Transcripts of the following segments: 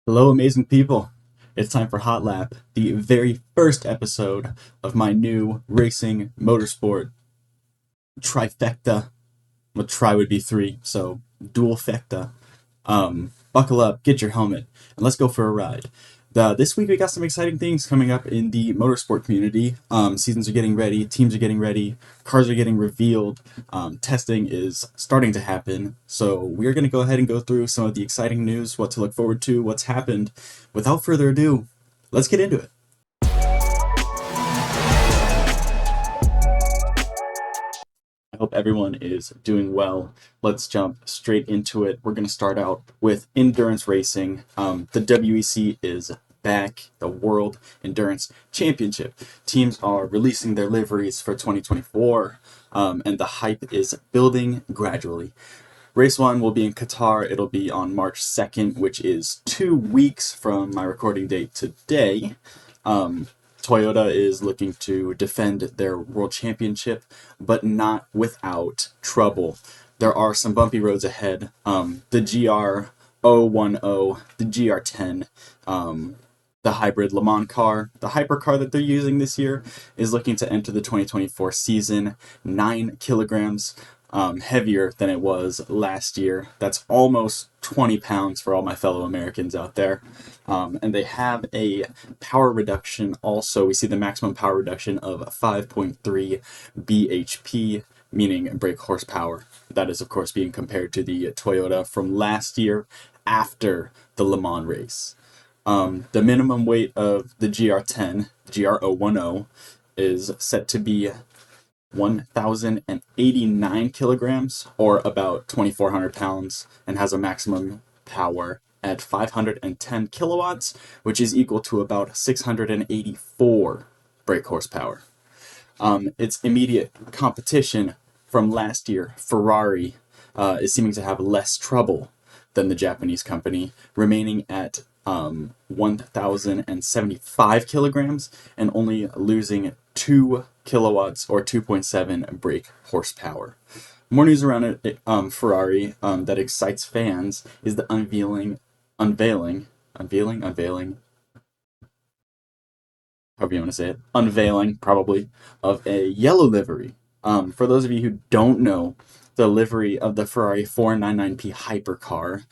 Hello, amazing people. It's time for Hotlap, the very first episode of my new racing motorsport trifecta. Well, tri would be three, so dual fecta. Buckle up, get your helmet, and let's go for a ride. This week we got some exciting things coming up in the motorsport community. Seasons are getting ready, teams are getting ready, cars are getting revealed, testing is starting to happen. So we're going to go ahead and go through some of the exciting news, what to look forward to, what's happened. Without further ado, let's get into it. I hope everyone is doing well. Let's jump straight into it. We're going to start out with endurance racing. The WEC is back, the World Endurance Championship. Teams are releasing their liveries for 2024, and the hype is building gradually. Race 1 will be in Qatar. It'll be on March 2nd, which is 2 weeks from my recording date today. Toyota is looking to defend their world championship, but not without trouble. There are some bumpy roads ahead. The GR010, the GR10, the hybrid Le Mans car, the hypercar that they're using this year, is looking to enter the 2024 season 9 kilograms heavier than it was last year. That's almost 20 pounds for all my fellow Americans out there. And they have a power reduction also. We see the maximum power reduction of 5.3 bhp, meaning brake horsepower. That is, of course, being compared to the Toyota from last year after the Le Mans race. The minimum weight of the GR10, GR010, is set to be 1,089 kilograms, or about 2,400 pounds, and has a maximum power at 510 kilowatts, which is equal to about 684 brake horsepower. Its immediate competition from last year, Ferrari, is seeming to have less trouble than the Japanese company, remaining at 1,075 kilograms and only losing 2 kilowatts or 2.7 brake horsepower. More news around Ferrari that excites fans is the unveiling, however you want to say it, unveiling probably, of a yellow livery. For those of you who don't know, the livery of the Ferrari 499P hypercar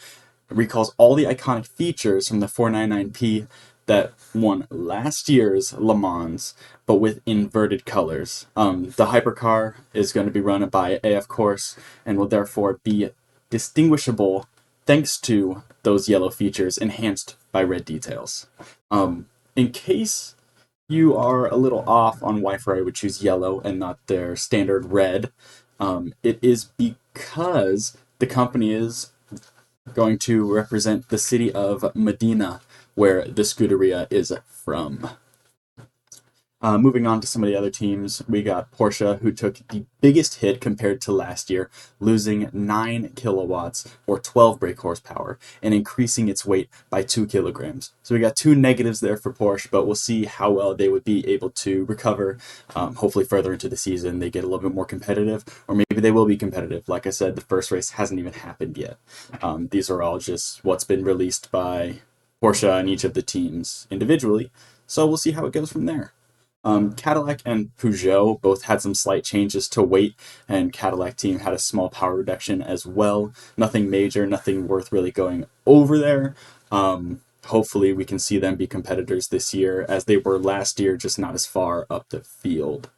recalls all the iconic features from the 499P that won last year's Le Mans, but with inverted colors. The hypercar is going to be run by AF Course and will therefore be distinguishable thanks to those yellow features enhanced by red details. In case you are a little off on why Ferrari would choose yellow and not their standard red, it is because the company is going to represent the city of Medina, where the Scuderia is from. Moving on to some of the other teams, we got Porsche, who took the biggest hit compared to last year, losing 9 kilowatts or 12 brake horsepower and increasing its weight by 2 kilograms. So we got two negatives there for Porsche, but we'll see how well they would be able to recover. Hopefully further into the season, they get a little bit more competitive, or maybe they will be competitive. Like I said, the first race hasn't even happened yet. These are all just what's been released by Porsche and each of the teams individually. So we'll see how it goes from there. Cadillac and Peugeot both had some slight changes to weight, and Cadillac team had a small power reduction as well. Nothing major, nothing worth really going over there. Hopefully we can see them be competitors this year as they were last year, just not as far up the field.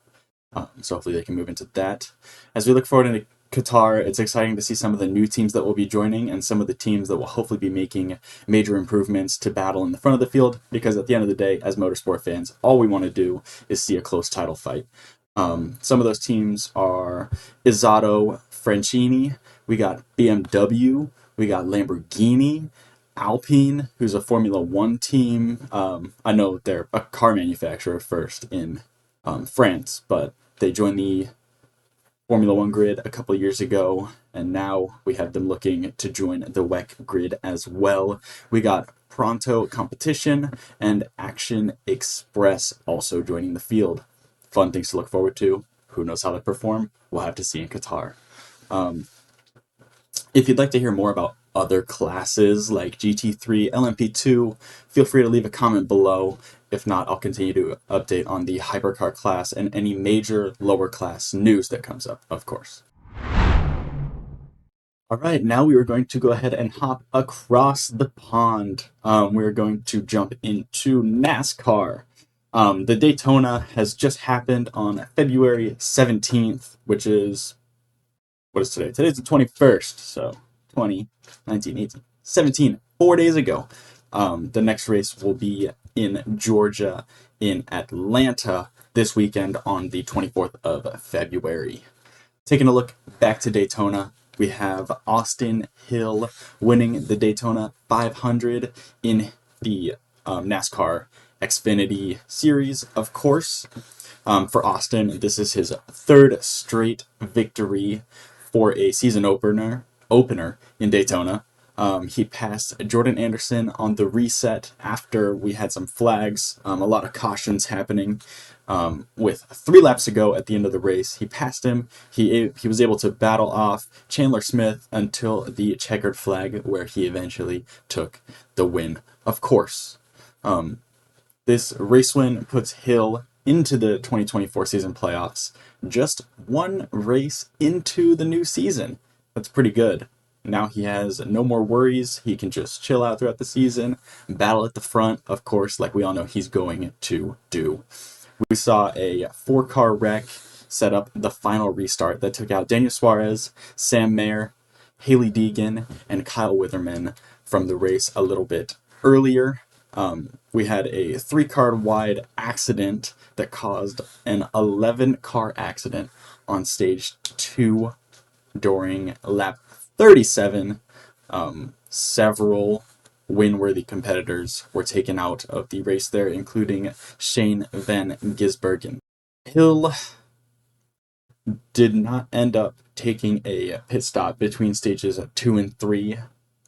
So hopefully they can move into that. As we look forward into Qatar, it's exciting to see some of the new teams that will be joining and some of the teams that will hopefully be making major improvements to battle in the front of the field, because at the end of the day, as motorsport fans, all we want to do is see a close title fight. Some of those teams are Izzato, Francini, we got BMW, we got Lamborghini, Alpine, who's a Formula One team. I know they're a car manufacturer first in France, but they joined the Formula One grid a couple years ago, and now we have them looking to join the WEC grid as well. We got Pronto Competition and Action Express also joining the field. Fun things to look forward to. Who knows how they perform? We'll have to see in Qatar. If you'd like to hear more about other classes like GT3, LMP2, feel free to leave a comment below. If not, I'll continue to update on the hypercar class and any major lower class news that comes up, of course. All right, now we are going to go ahead and hop across the pond. We're going to jump into NASCAR. The Daytona has just happened on February 17th, which is, what is today? Today's the 21st, so 20, 19, 18, 17, 4 days ago. The next race will be in Georgia, in Atlanta, this weekend on the 24th of February. Taking a look back to Daytona, we have Austin Hill winning the Daytona 500 in the NASCAR Xfinity Series, of course. For Austin, this is his third straight victory for a season opener in Daytona. He passed Jordan Anderson on the reset after we had some flags, a lot of cautions happening. With 3 laps to go at the end of the race, he passed him. He was able to battle off Chandler Smith until the checkered flag, where he eventually took the win. Of course, this race win puts Hill into the 2024 season playoffs, just 1 race into the new season. That's pretty good. Now he has no more worries. He can just chill out throughout the season, battle at the front, of course, like we all know he's going to do. We saw a 4-car wreck set up the final restart that took out Daniel Suarez, Sam Mayer, Haley Deegan, and Kyle Witherman from the race a little bit earlier. We had a 3-car wide accident that caused an 11-car accident on stage 2 during lap 37. Several win-worthy competitors were taken out of the race there, including Shane Van Gisbergen. Hill did not end up taking a pit stop between stages 2 and 3.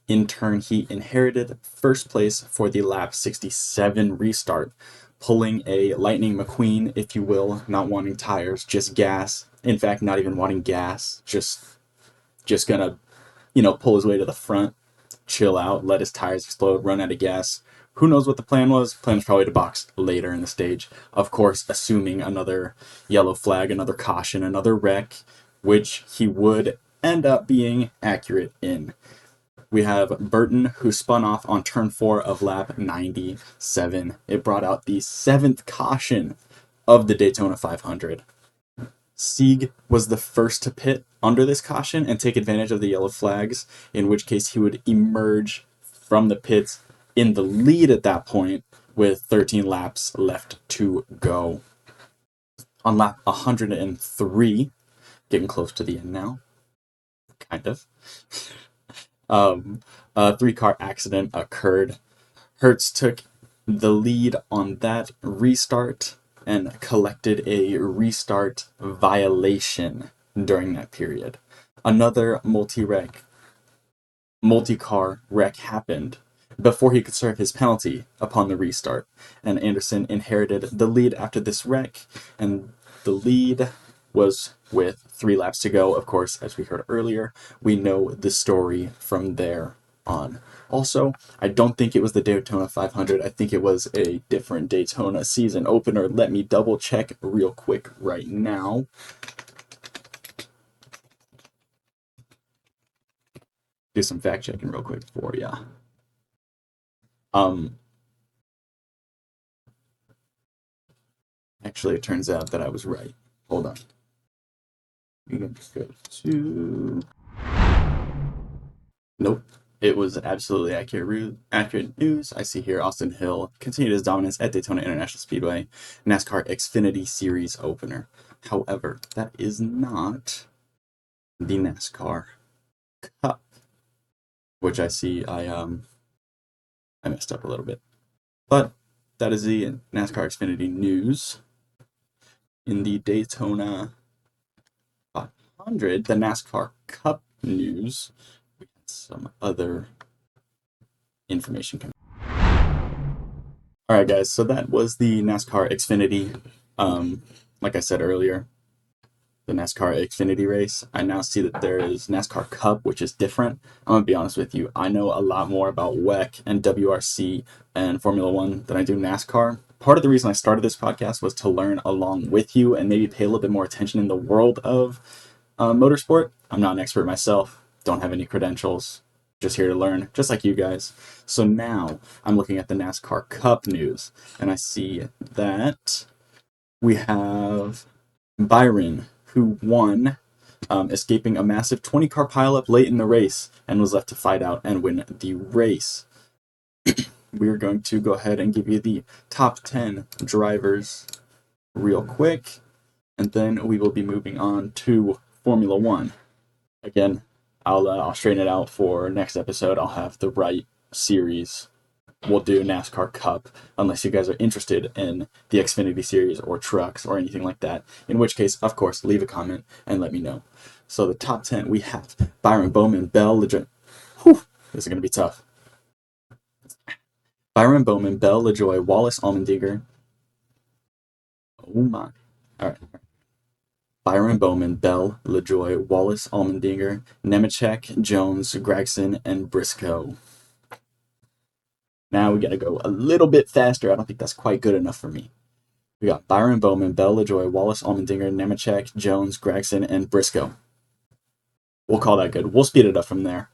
In turn, he inherited first place for the lap 67 restart, pulling a Lightning McQueen, if you will, not wanting tires, just gas. In fact, not even wanting gas, just gonna, pull his way to the front, chill out, let his tires explode, run out of gas. Who knows what the plan was? The plan was probably to box later in the stage. Of course, assuming another yellow flag, another caution, another wreck, which he would end up being accurate in. We have Burton, who spun off on turn 4 of lap 97. It brought out the 7th caution of the Daytona 500. Sieg was the first to pit under this caution and take advantage of the yellow flags, in which case he would emerge from the pits in the lead at that point with 13 laps left to go. On lap 103, getting close to the end now, kind of, a 3-car accident occurred. Hertz took the lead on that restart and collected a restart violation during that period. Another multi-car wreck happened before he could serve his penalty upon the restart, and Anderson inherited the lead after this wreck, and the lead was with 3 laps to go. Of course, as we heard earlier, we know the story from there on. Also, I don't think it was the Daytona 500. I think it was a different Daytona season opener. Let me double check real quick right now. Do some fact checking real quick for ya. Actually, it turns out that I was right. Hold on. You can just go to... Nope. It was absolutely accurate news. I see here Austin Hill continued his dominance at Daytona International Speedway, NASCAR Xfinity Series opener. However, that is not the NASCAR Cup, which I see I messed up a little bit. But that is the NASCAR Xfinity news. In the Daytona 500, the NASCAR Cup news, we had some other information coming. Alright guys, so that was the NASCAR Xfinity. Like I said earlier, the NASCAR Xfinity race. I now see that there is NASCAR Cup, which is different. I'm gonna be honest with you. I know a lot more about WEC and WRC and Formula One than I do NASCAR. Part of the reason I started this podcast was to learn along with you and maybe pay a little bit more attention in the world of motorsport. I'm not an expert myself. Don't have any credentials. Just here to learn, just like you guys. So now I'm looking at the NASCAR Cup news, and I see that we have Byron, who won, escaping a massive 20 car pileup late in the race and was left to fight out and win the race. We're going to go ahead and give you the top 10 drivers real quick, and then we will be moving on to Formula One. Again, I'll straighten it out for next episode. I'll have the right series. We'll do NASCAR Cup, unless you guys are interested in the Xfinity Series or trucks or anything like that. In which case, of course, leave a comment and let me know. So the top 10, we have Byron Bowman, Bell, LeJoy. Whew, this is going to be tough. Byron Bowman, Bell, LeJoy, Wallace, Allmendinger. Oh my. All right. Byron Bowman, Bell, LeJoy, Wallace, Allmendinger, Nemechek, Jones, Gregson, and Briscoe. Now we got to go a little bit faster. I don't think that's quite good enough for me. We got Byron Bowman, Bell, LeJoy, Wallace, Allmendinger, Nemechek, Jones, Gregson, and Briscoe. We'll call that good. We'll speed it up from there.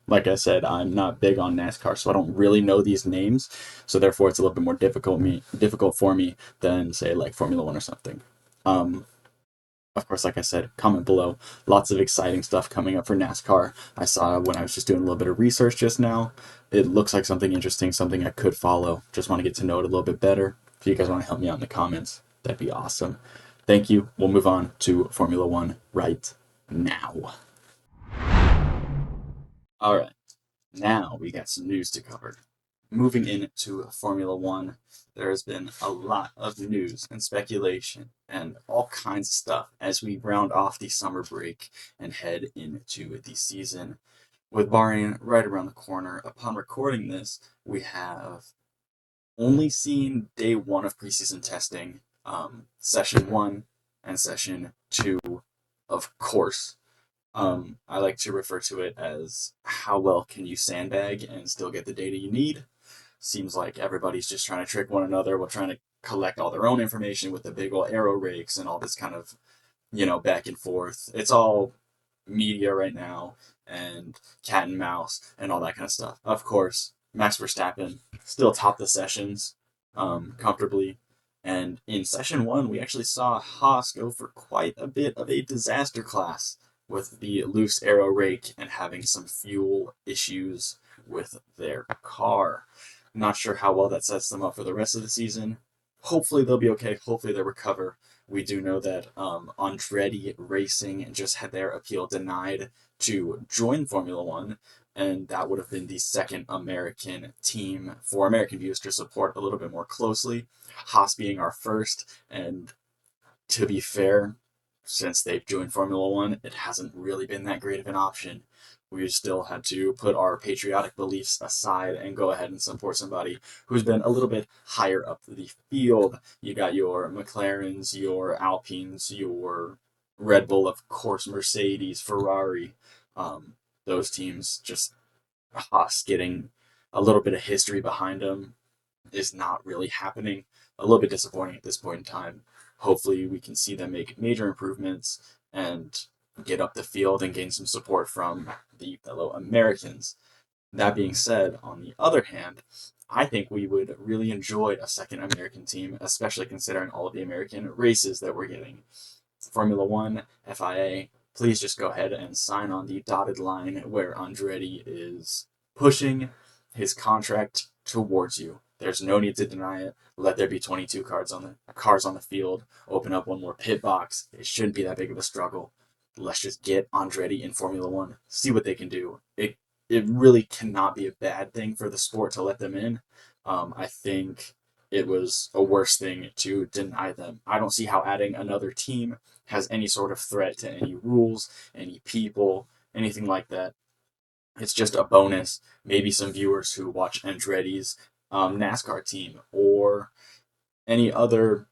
Like I said, I'm not big on NASCAR, so I don't really know these names. So therefore, it's a little bit more difficult for me than say like Formula One or something. Of course, like I said, comment below. Lots of exciting stuff coming up for NASCAR. I saw when I was just doing a little bit of research just now. It looks like something interesting, something I could follow. Just want to get to know it a little bit better. If you guys want to help me out in the comments, that'd be awesome. Thank you. We'll move on to Formula One right now. All right, now we got some news to cover. Moving into Formula One, there has been a lot of news and speculation and all kinds of stuff as we round off the summer break and head into the season. With Bahrain right around the corner, upon recording this, we have only seen day one of preseason testing, session one and session two, of course. I like to refer to it as how well can you sandbag and still get the data you need. Seems like everybody's just trying to trick one another while trying to collect all their own information with the big old arrow rakes and all this kind of, back and forth. It's all media right now and cat and mouse and all that kind of stuff. Of course, Max Verstappen still topped the sessions comfortably. And in session one, we actually saw Haas go for quite a bit of a disaster class with the loose arrow rake and having some fuel issues with their car. Not sure how well that sets them up for the rest of the season. Hopefully they'll be okay. Hopefully they'll recover. We do know that Andretti Racing just had their appeal denied to join Formula One, and that would have been the second American team for American viewers to support a little bit more closely. Haas being our first, and to be fair, since they've joined Formula One, it hasn't really been that great of an option. We still had to put our patriotic beliefs aside and go ahead and support somebody who's been a little bit higher up the field. You got your McLarens, your Alpines, your Red Bull, of course, Mercedes, Ferrari. Those teams just Haas getting a little bit of history behind them is not really happening. A little bit disappointing at this point in time. Hopefully, we can see them make major improvements and get up the field and gain some support from the fellow Americans. That being said, on the other hand, I think we would really enjoy a second American team, especially considering all of the American races that we're getting. Formula One, FIA, please just go ahead and sign on the dotted line where Andretti is pushing his contract towards you. There's no need to deny it. Let there be 22 cars on the field. Open up one more pit box. It shouldn't be that big of a struggle. Let's just get Andretti in Formula One. See what they can do. It really cannot be a bad thing for the sport to let them in. I think it was a worse thing to deny them. I don't see how adding another team has any sort of threat to any rules, any people, anything like that. It's just a bonus. Maybe some viewers who watch Andretti's NASCAR team or any other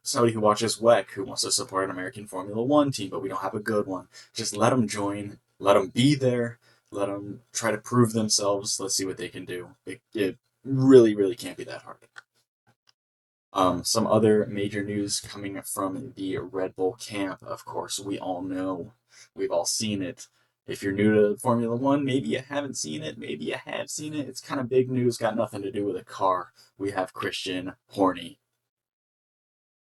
somebody who watches WEC who wants to support an American Formula One team, but we don't have a good one. Just let them join, let them be there, let them try to prove themselves. Let's see what they can do. It really, really can't be that hard. Some other major news coming from the Red Bull camp, of course, we all know, we've all seen it. If you're new to Formula One, maybe you haven't seen it, maybe you have seen it. It's kind of big news, got nothing to do with a car. We have Christian Horny.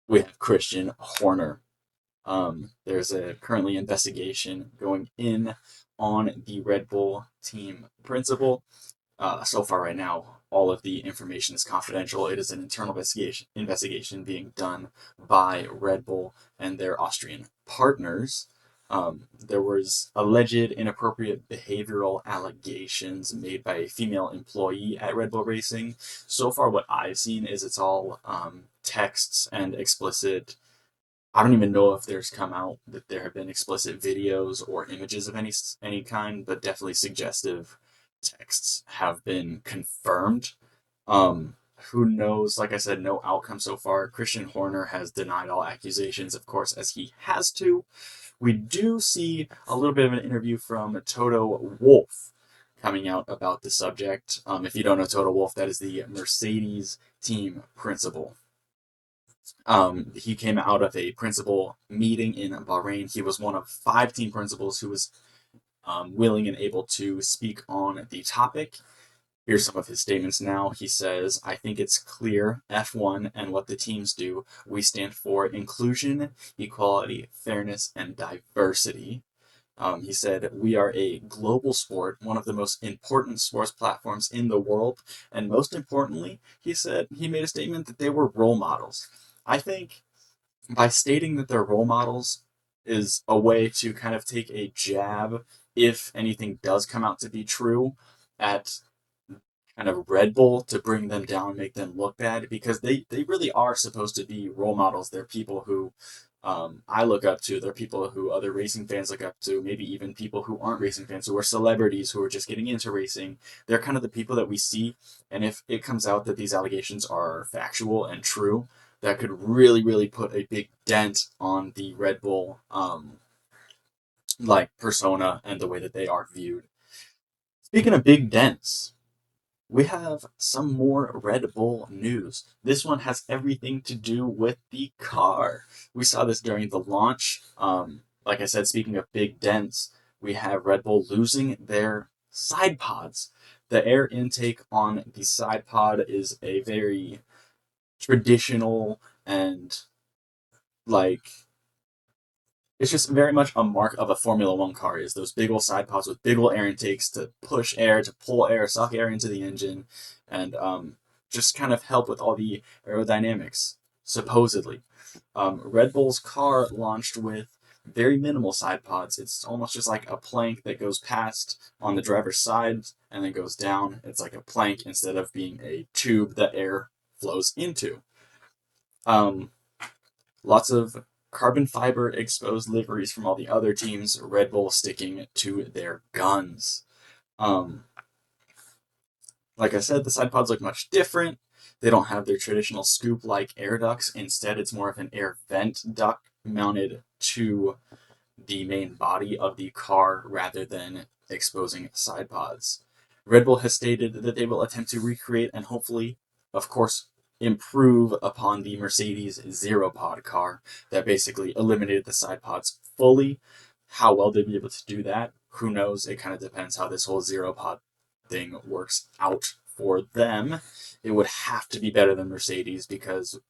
We have Christian Horner. There's a currently investigation going in on the Red Bull team principal. So far, right now, all of the information is confidential. It is an internal investigation being done by Red Bull and their Austrian partners. There was alleged inappropriate behavioral allegations made by a female employee at Red Bull Racing. So far, what I've seen is it's all texts and explicit. I don't even know if there's come out that there have been explicit videos or images of any kind, but definitely suggestive texts have been confirmed. Um, who knows? Like I said, no outcome so far. Christian Horner has denied all accusations, of course, as he has to. We do see a little bit of an interview from Toto Wolff coming out about the subject. If you don't know Toto Wolff, that is the Mercedes team principal. He came out of a principal meeting in Bahrain. He was one of 5 team principals who was willing and able to speak on the topic. Here's some of his statements now. He says, I think it's clear, F1 and what the teams do. We stand for inclusion, equality, fairness, and diversity. He said, we are a global sport, one of the most important sports platforms in the world. And most importantly, he made a statement that they were role models. I think by stating that they're role models is a way to kind of take a jab, if anything does come out to be true, at kind of Red Bull to bring them down, make them look bad, because they really are supposed to be role models. They're people who I look up to. They're people who other racing fans look up to, maybe even people who aren't racing fans, who are celebrities, who are just getting into racing. They're kind of the people that we see. And if it comes out that these allegations are factual and true, that could really, really put a big dent on the Red Bull like persona and the way that they are viewed. Speaking of big dents, we have some more Red Bull news. This one has everything to do with the car. We saw this during the launch. Like I said, speaking of big dents, we have Red Bull losing their side pods. The air intake on the side pod is a very traditional and like it's just very much a mark of a Formula One car is those big old side pods with big old air intakes to push air, to pull air, suck air into the engine, and just kind of help with all the aerodynamics, supposedly. Red Bull's car launched with very minimal side pods. It's almost just like a plank that goes past on the driver's side and then goes down. It's like a plank instead of being a tube that air flows into. Um, Lots of carbon fiber exposed liveries from all the other teams, Red Bull sticking to their guns. Um, like I said, the side pods look much different. They don't have their traditional scoop like air ducts. Instead, it's more of an air vent duct mounted to the main body of the car rather than exposing side pods. Red Bull has stated that they will attempt to recreate and hopefully, of course, improve upon the Mercedes Zero Pod car that basically eliminated the side pods fully. How well they'll be able to do that, who knows? It kind of depends how this whole Zero Pod thing works out for them. It would have to be better than Mercedes because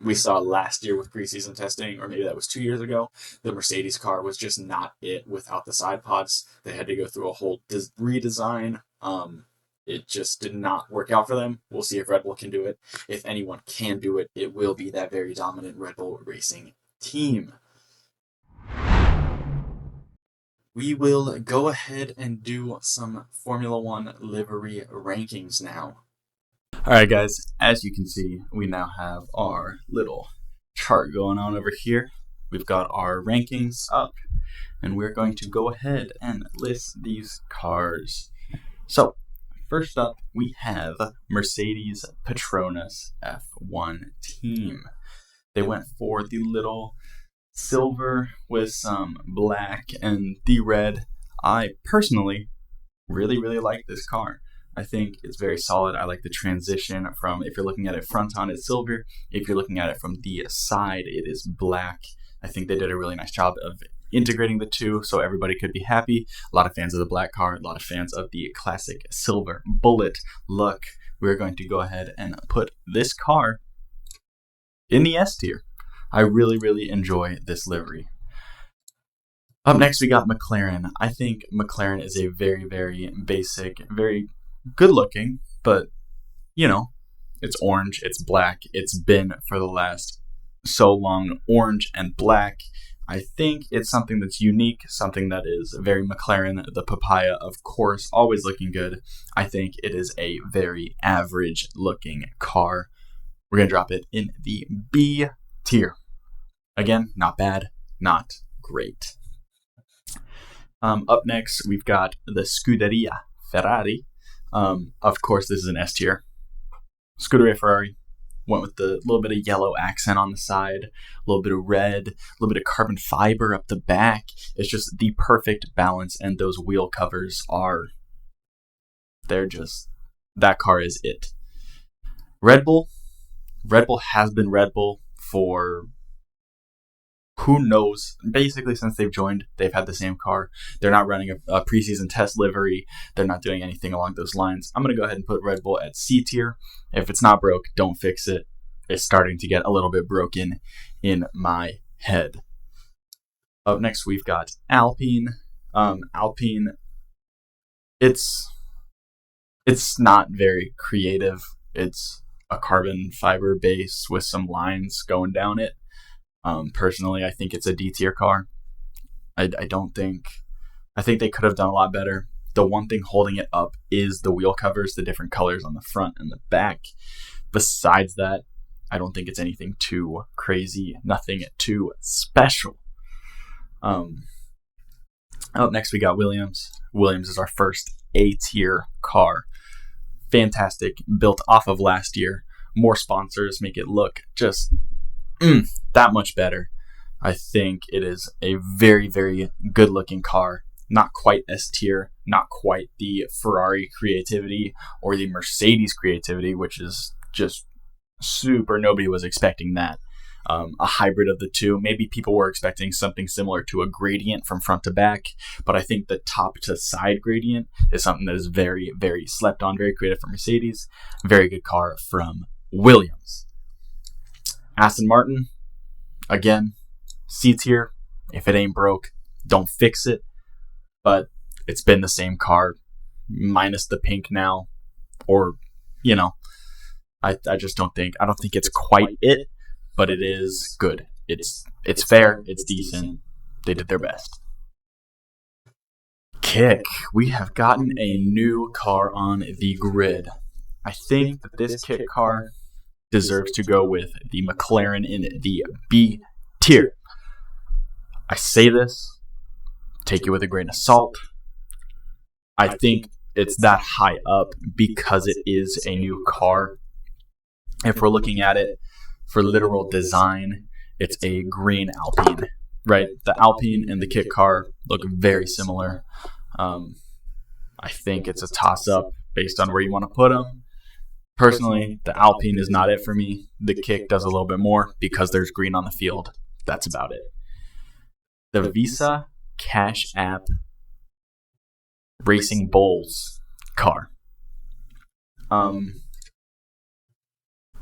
we saw last year with preseason testing, or maybe that was 2 years ago, the Mercedes car was just not it without the side pods. They had to go through a whole redesign. It just did not work out for them. We'll see if Red Bull can do it. If anyone can do it, it will be that very dominant Red Bull Racing team. We will go ahead and do some Formula One livery rankings now. Alright guys, as you can see, we now have our little chart going on over here. We've got our rankings up, and we're going to go ahead and list these cars. So, first up, we have Mercedes Petronas F1 team. They went for the little silver with some black and the red. I personally really, really like this car. I think it's very solid. I like the transition from, if you're looking at it front on, it's silver. If you're looking at it from the side, it is black. I think they did a really nice job of integrating the two so everybody could be happy. A lot of fans of the black car, a lot of fans of the classic silver bullet look. We're going to go ahead and put this car in the S tier. I really, really enjoy this livery. Up next, we got McLaren. I think McLaren is a very, very basic, very good looking, but, you know, it's orange, it's black. It's been for the last so long, orange and black. I think it's something that's unique, something that is very McLaren. The papaya, of course, always looking good. I think it is a very average looking car. We're going to drop it in the B tier. Again, not bad, not great. Up next, we've got the Scuderia Ferrari. Of course, this is an S tier. Scuderia Ferrari went with the little bit of yellow accent on the side, a little bit of red, a little bit of carbon fiber up the back. It's just the perfect balance, and those wheel covers that car is it. Red Bull has been Red Bull for who knows, basically since they've joined. They've had the same car. They're not running a preseason test livery. They're not doing anything along those lines. I'm going to go ahead and put Red Bull at C tier. If it's not broke, don't fix it. It's starting to get a little bit broken in my head. Up next, we've got Alpine. Alpine, it's not very creative. It's a carbon fiber base with some lines going down it. Personally, I think it's a D tier car. I think they could have done a lot better. The one thing holding it up is the wheel covers, the different colors on the front and the back. Besides that, I don't think it's anything too crazy, nothing too special. Up next, we got Williams. Williams is our first A tier car. Fantastic, built off of last year. More sponsors make it look just that much better. I think it is a very, very good looking car. Not quite S tier, not quite the Ferrari creativity or the Mercedes creativity, which is just super. Nobody was expecting that. A hybrid of the two. Maybe people were expecting something similar to a gradient from front to back, but I think the top to side gradient is something that is very, very slept on, very creative from Mercedes. Very good car from Williams. Aston Martin, again, C tier. If it ain't broke, don't fix it. But it's been the same car, minus the pink now. Or, I don't think it's quite it, but it is good. It's fair, it's decent. They did their best. Kick. We have gotten a new car on the grid. I think that this Kick car deserves to go with the McLaren in the B tier. I say this, take it with a grain of salt. I think it's that high up because it is a new car. If we're looking at it for literal design, it's a green Alpine, right? The Alpine and the Kick car look very similar. I think it's a toss-up based on where you want to put them. Personally, the Alpine is not it for me. The Kick does a little bit more because there's green on the field. That's about it. The Visa Cash App Racing Bulls car.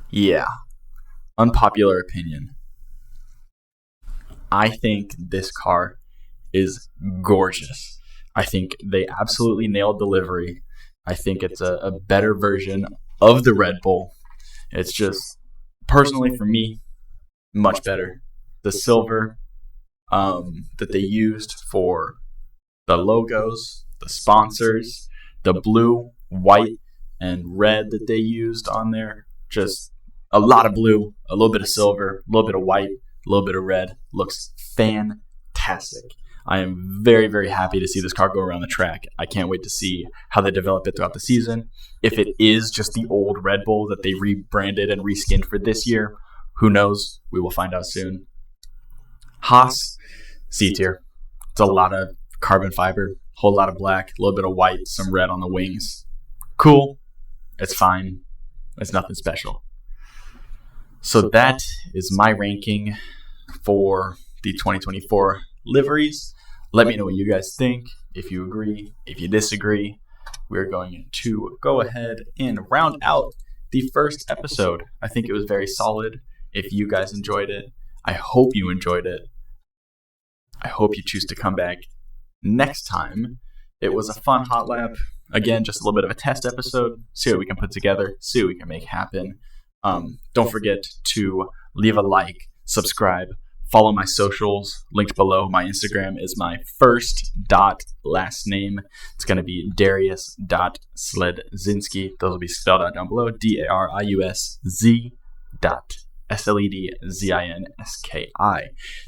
Yeah. Unpopular opinion. I think this car is gorgeous. I think they absolutely nailed the livery. I think it's a better version of the Red Bull. It's just, personally for me, much better. The silver that they used for the logos, the sponsors, the blue, white, and red that they used on there, just a lot of blue, a little bit of silver, a little bit of white, a little bit of red. Looks fantastic. I am very, very happy to see this car go around the track. I can't wait to see how they develop it throughout the season. If it is just the old Red Bull that they rebranded and reskinned for this year, Who knows? We will find out soon. Haas, C tier. It's a lot of carbon fiber, whole lot of black, a little bit of white, some red on the wings. Cool. It's fine. It's nothing special. So that is my ranking for the 2024 liveries. Let me know what you guys think. If you agree, if you disagree, we're going to go ahead and round out the first episode. I think it was very solid. If you guys enjoyed it, I hope you enjoyed it. I hope you choose to come back next time. It was a fun Hotlap. Again, just a little bit of a test episode. See what we can put together. See what we can make happen. Don't forget to leave a like, subscribe, follow my socials linked below. My Instagram is my first dot last name. It's going to be Darius.Sledzinski. Those will be spelled out down below. DARIUSZ dot SLEDZINSKI.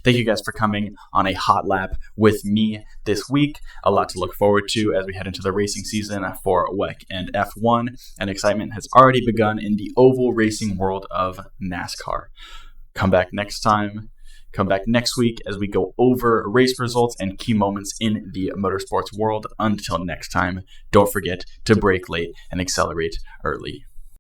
Thank you guys for coming on a Hotlap with me this week. A lot to look forward to as we head into the racing season for WEC and F1, and excitement has already begun in the oval racing world of NASCAR. Come back next time. Come back next week as we go over race results and key moments in the motorsports world. Until next time, don't forget to brake late and accelerate early.